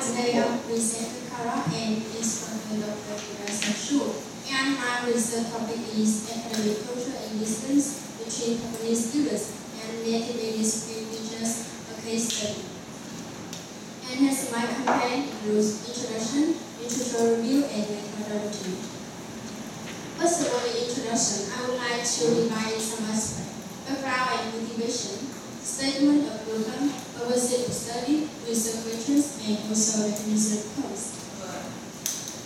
Today I present Cara and is from the Dr. Shu. And my research topic is academic culture and distance between Japanese students and native English teachers, a case study. And as my campaign includes introduction, literature review, and methodology. First of all, the introduction, I would like to divide some aspects: background and motivation, statement of program, purpose of study, research questions, and also the research course.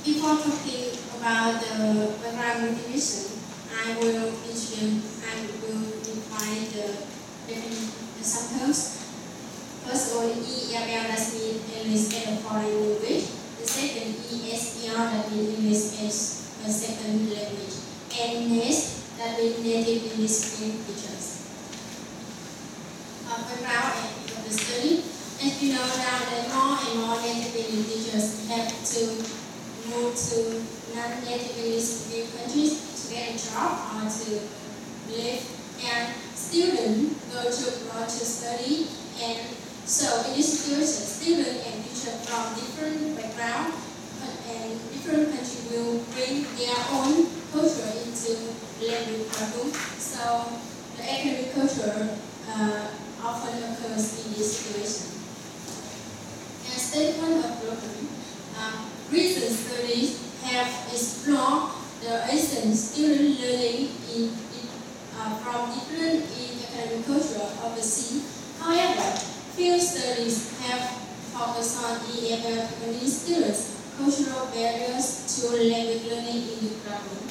Before talking about the background motivation, I will define some terms. First of all, ELL that means English as a foreign language. The second, ESL that means English as a second language. And NEST that means native English speaking teachers. Background and the study. As you know now that more and more native English teachers have to move to non-native English speaking countries to get a job or to live, and students go abroad to study, and so in this situation, students and teachers from different backgrounds and different countries will bring their own culture into language curriculum. So the academic culture often occurs in this situation. And statement of program. Recent studies have explored the essence student learning from different academic culture overseas. However, few studies have focused on EFL Japanese students' cultural barriers to language learning in the curriculum.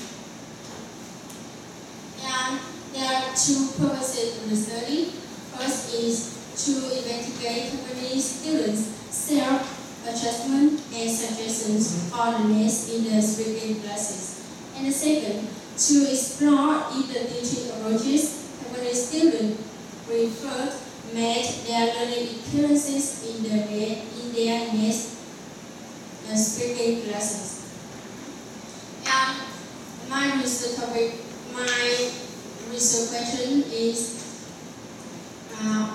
And there are two purposes of the study. First is to investigate Japanese students' self-adjustment and suggestions for the next in the speaking classes. And the second, to explore if the teaching approaches Japanese students prefer match their learning experiences in their next speaking classes. And my research topic, my research question is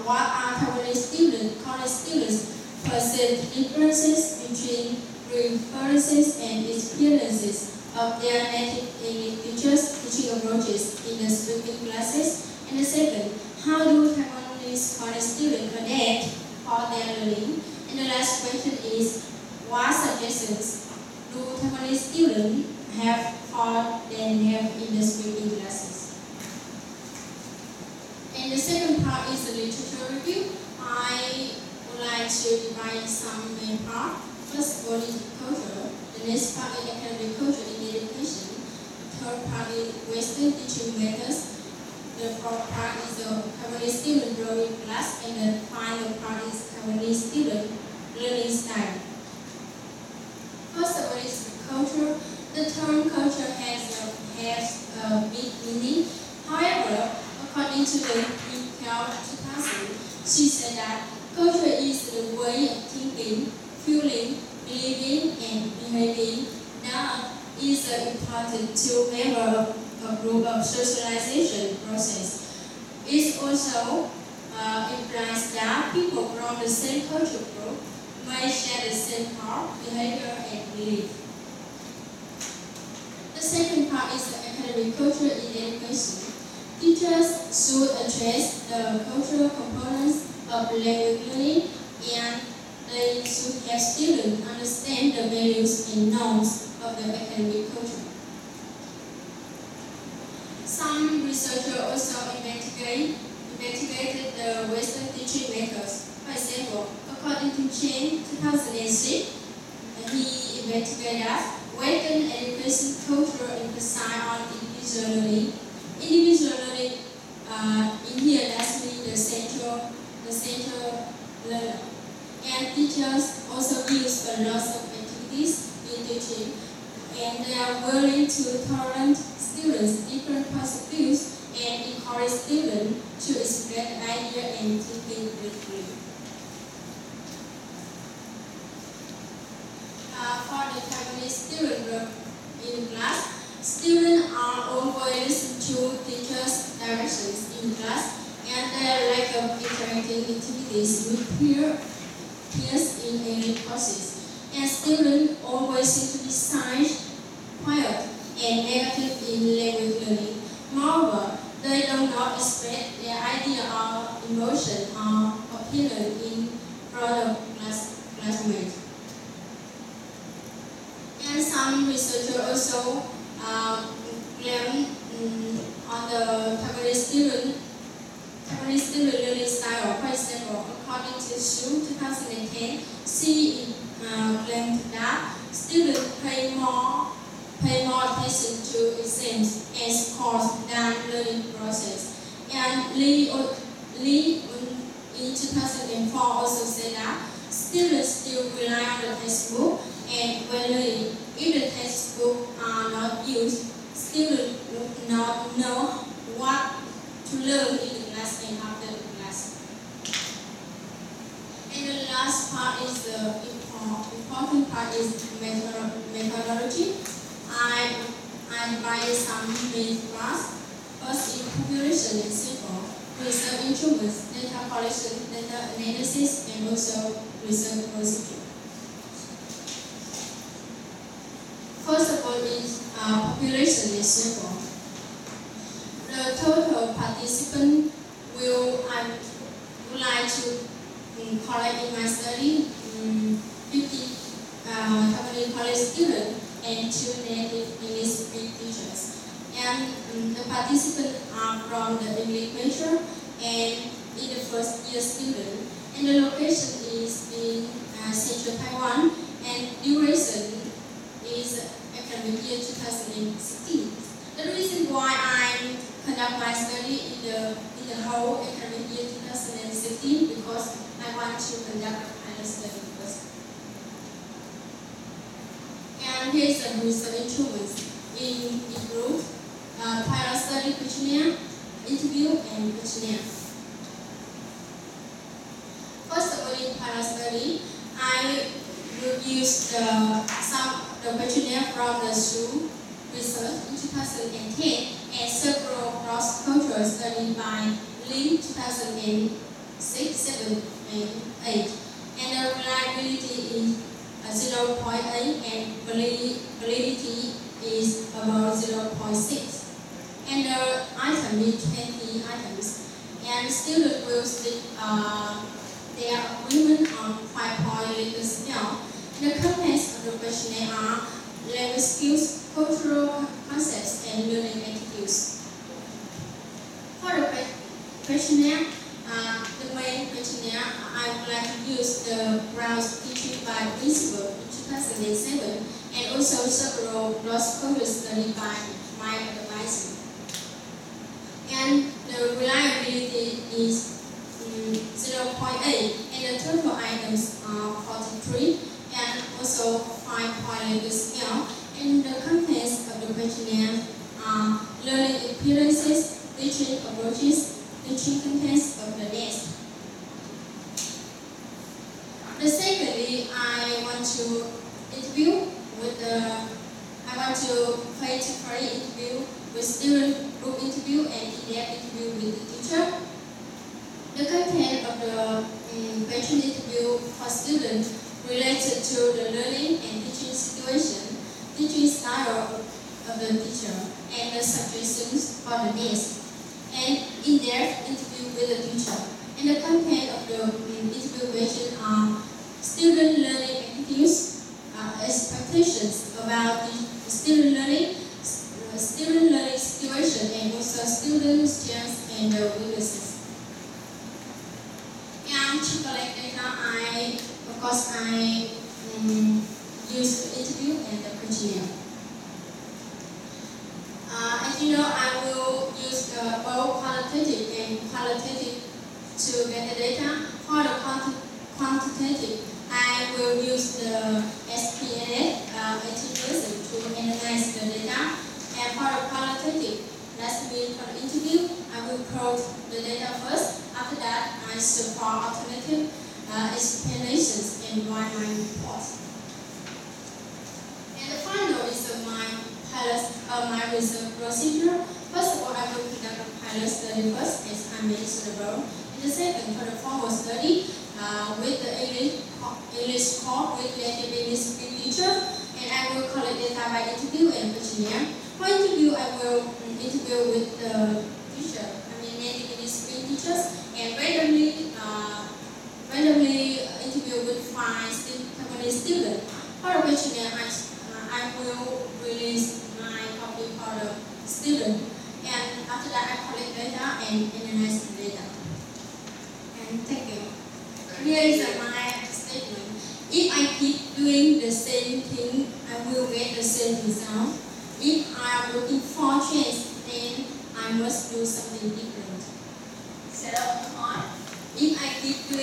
what are Taiwanese college students perceive differences between preferences and experiences of their native English teachers' teaching approaches in the speaking classes? And the second, how do Taiwanese college students adapt for their learning? And the last question is, what suggestions do Taiwanese students have for their have in the speaking classes? And the second part is the literature review. I would like to divide some main parts. First of all, is culture. The next part is academic culture in education. The third part is Western teaching methods. The fourth part is the Taiwanese student growing class, and the final part is Taiwanese student learning style. First of all, is culture. The term culture has a big meaning. However, according to the Michael 2000, she said that culture is the way of thinking, feeling, believing, and behaving that is important to member of a group of socialization process. It also implies that people from the same culture group may share the same thought, behavior, and belief. The second part is the academic culture in education. Teachers should address the cultural components of language learning, and they should have students understand the values and norms of the academic culture. Some researchers also investigated the Western teaching methods. For example, according to Chen 2006, he investigated that Western education culture emphasizes on individual learning. Individual learning in here that's mean the central learner. And teachers also use a lot of activities in teaching, and they are willing to tolerate students' different points of view and encourage students to express ideas and thinking critically. For the Taiwanese student group in class, students are always listen to teachers' directions in class, and their lack of interacting activities with peers peers in any courses, and students always seem to be silent, quiet, and negative in language learning. Moreover, they do not express their idea or emotion or opinion in front of classmates. And some researchers also claim on the Taiwanese student learning style. For example, according to Shu 2010, she claimed that students pay more attention to exams and scores than learning process. And Lee in 2004 also said that students still rely on the textbook, and when learning, if the textbook are not used, students would not know what to learn in the class and after the class. And the last part is the important part is methodology. I invited some main class. First is population and sample, research instruments, data collection, data analysis, and also research procedure. First of all is population and sample. The total participant I would like to collect in my study 50 Taiwanese college students and 2 native English speaking teachers. And the participants are from the English major and in the first year student. And the location is in central Taiwan, and duration is academic year 2016. The reason why I conduct my study in the whole academic year 2016 because I want to conduct a pilot study first. And here is the research instruments in group, pilot study questionnaire, interview, and questionnaire. First of all, in pilot study, I will use the questionnaire from the Shu research in 2010 and several cross-cultural studies by Lee 2006, 7, and 8. And the reliability is 0.8 and validity is about 0.6. And the item is 20 items. And students will state their agreement on 5-point legal scale. The contents of the questionnaire are language skills, cultural concepts, and learning attitudes. For the questionnaire, the main questionnaire, I would like to use the Brown's teaching by principle in 2007 and also several cross-cultural studies by my advisor. And the reliability is 0.8 and the total items are 43 and also 5-point legal scale. And the contents of the questionnaire are learning experiences, teaching approaches, teaching contents of the next. Secondly, I want to face-to-face interview with student, group interview, and in-depth interview with the teacher. The content of the question interview for students related to the learning and teaching situation, teaching style of the teacher, and the suggestions for the next, and in-depth interview with the teacher. And the content of the interview question are student learning activities, expectations about the student learning situation, and also student strengths and weaknesses. And to collect data, of course, I use the interview and the questionnaire. As you know, I will use both qualitative and qualitative to get the data. For the quantitative, I will use the SPSS 18% to analyze the data. And for the qualitative, that means for the interview, I will quote the data first. After that, I search for alternative explanations and write my report. And the final is my research procedure. First of all, I will conduct a pilot study first, as I mentioned above. And the second, for the formal study, with the English code with the Japanese teacher, and I will collect data by interview and questionnaire. For interview, I will interview with the teacher, native Japanese teachers, and randomly interview with 5 Japanese students. For the questionnaire, I will release my copy for the student, and after that I collect data and analyze the data. And thank you. Here is my statement. If I keep doing the same thing, I will get the same result. If I am looking for change, then I must do something different. Set up the point. If I keep doing